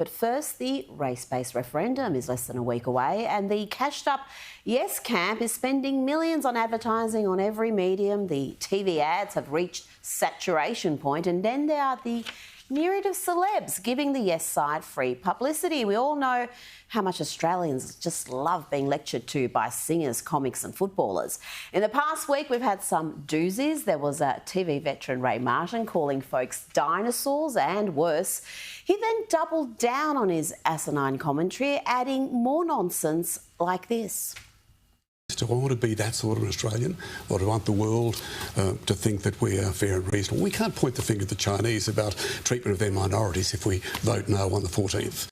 But first, the race-based referendum is less than a week away, and the cashed-up Yes camp is spending millions on advertising on every medium. The TV ads have reached saturation point, and then there are the myriad of celebs giving the Yes side free publicity. We all know how much Australians just love being lectured to by singers, comics and footballers. In the past week, we've had some doozies. There was a TV veteran, Ray Martin, calling folks dinosaurs and worse. He then doubled down on his asinine commentary, adding more nonsense like this. Do I want to be that sort of Australian, or do I want the world to think that we are fair and reasonable? We can't point the finger at the Chinese about treatment of their minorities if we vote no on the 14th.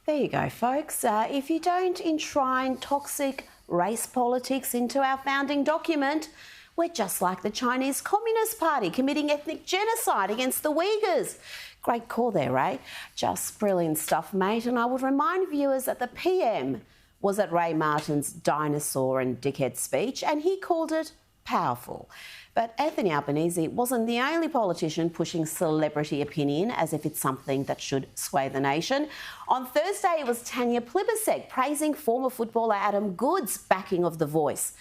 There you go, folks. If you don't enshrine toxic race politics into our founding document, we're just like the Chinese Communist Party committing ethnic genocide against the Uyghurs. Great call there, Ray. Just brilliant stuff, mate. And I would remind viewers that the PM was at Ray Martin's dinosaur and dickhead speech, and he called it powerful. But Anthony Albanese wasn't the only politician pushing celebrity opinion as if it's something that should sway the nation. On Thursday, it was Tanya Plibersek praising former footballer Adam Goodes' backing of The Voice.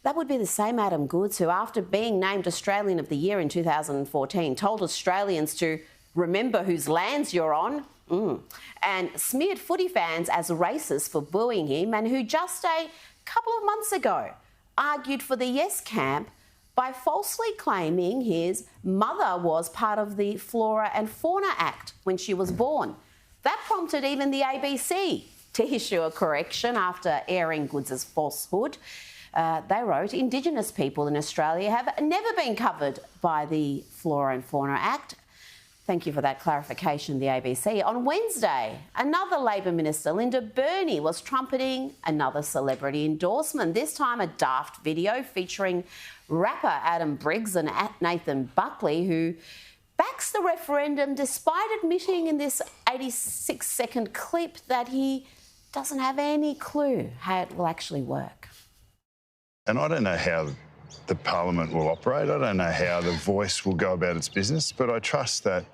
That would be the same Adam Goodes who, after being named Australian of the Year in 2014, told Australians to remember whose lands you're on. And smeared footy fans as racist for booing him, and who just a couple of months ago argued for the Yes camp by falsely claiming his mother was part of the Flora and Fauna Act when she was born. That prompted even the ABC to issue a correction after airing Goodes' falsehood. They wrote, Indigenous people in Australia have never been covered by the Flora and Fauna Act. Thank you for that clarification, the ABC. On Wednesday, another Labor Minister, Linda Burney, was trumpeting another celebrity endorsement, this time a daft video featuring rapper Adam Briggs and Nathan Buckley, who backs the referendum despite admitting in this 86-second clip that he doesn't have any clue how it will actually work. And I don't know how the Parliament will operate. I don't know how the Voice will go about its business, but I trust that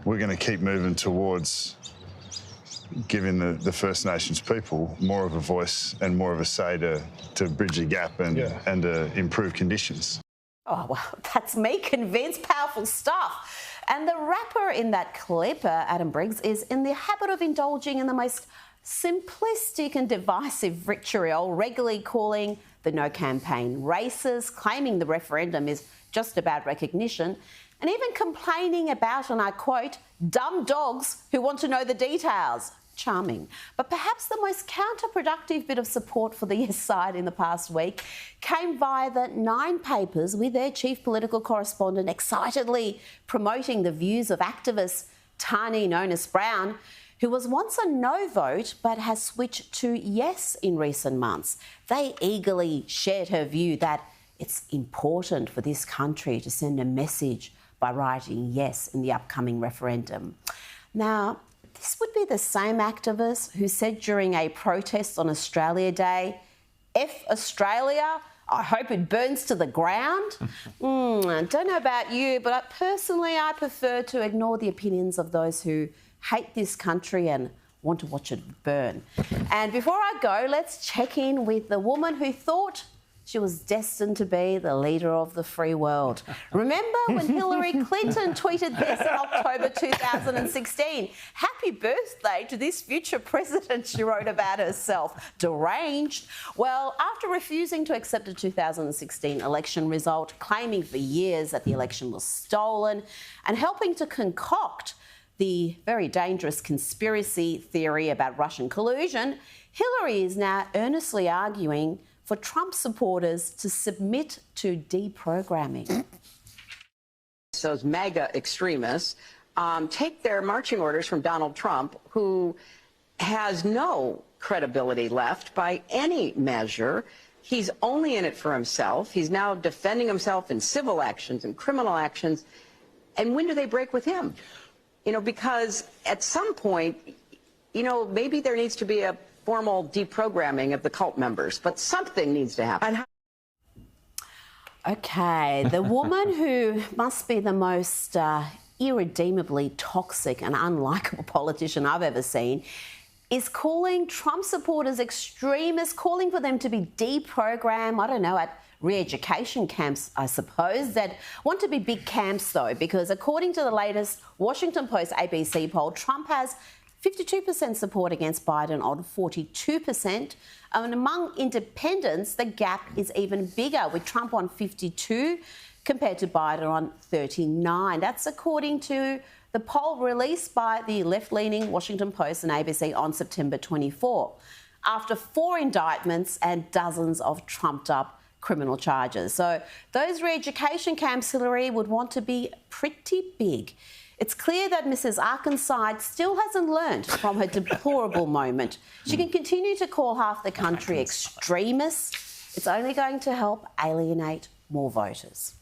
we're going to keep moving towards giving the First Nations people more of a voice and more of a say to bridge the gap and to improve conditions. Oh, well, that's me convinced. Powerful stuff. And the rapper in that clip, Adam Briggs, is in the habit of indulging in the most simplistic and divisive vitriol, regularly calling the No campaign racist, claiming the referendum is just about recognition, and even complaining about, and I quote, dumb dogs who want to know the details. Charming. But perhaps the most counterproductive bit of support for the Yes side in the past week came via the Nine papers, with their chief political correspondent excitedly promoting the views of activist Tani Brown, who was once a no vote but has switched to yes in recent months. They eagerly shared her view that it's important for this country to send a message by writing yes in the upcoming referendum. Now, this would be the same activist who said during a protest on Australia Day, F Australia, I hope it burns to the ground. I don't know about you, but personally I prefer to ignore the opinions of those who hate this country and want to watch it burn. And before I go, let's check in with the woman who thought she was destined to be the leader of the free world. Remember when Hillary Clinton tweeted this in October 2016? Happy birthday to this future president, she wrote about herself. Deranged. Well, after refusing to accept the 2016 election result, claiming for years that the election was stolen, and helping to concoct the very dangerous conspiracy theory about Russian collusion, Hillary is now earnestly arguing for Trump supporters to submit to deprogramming. Those MAGA extremists take their marching orders from Donald Trump, who has no credibility left by any measure. He's only in it for himself. He's now defending himself in civil actions and criminal actions. And when do they break with him? You know, because at some point, you know, maybe there needs to be a formal deprogramming of the cult members, but something needs to happen. Okay, the woman who must be the most irredeemably toxic and unlikable politician I've ever seen, is calling Trump supporters extremists, calling for them to be deprogrammed, I don't know, at re-education camps, I suppose, that want to be big camps, though, because according to the latest Washington Post ABC poll, Trump has 52% support against Biden on 42%. And among independents, the gap is even bigger, with Trump on 52 compared to Biden on 39. That's according to the poll released by the left-leaning Washington Post and ABC on September 24, after 4 indictments and dozens of trumped-up criminal charges. So those re-education camps, Hillary, would want to be pretty big. It's clear that Mrs Arkancide still hasn't learned from her deplorable moment. She can continue to call half the country extremists. It's only going to help alienate more voters.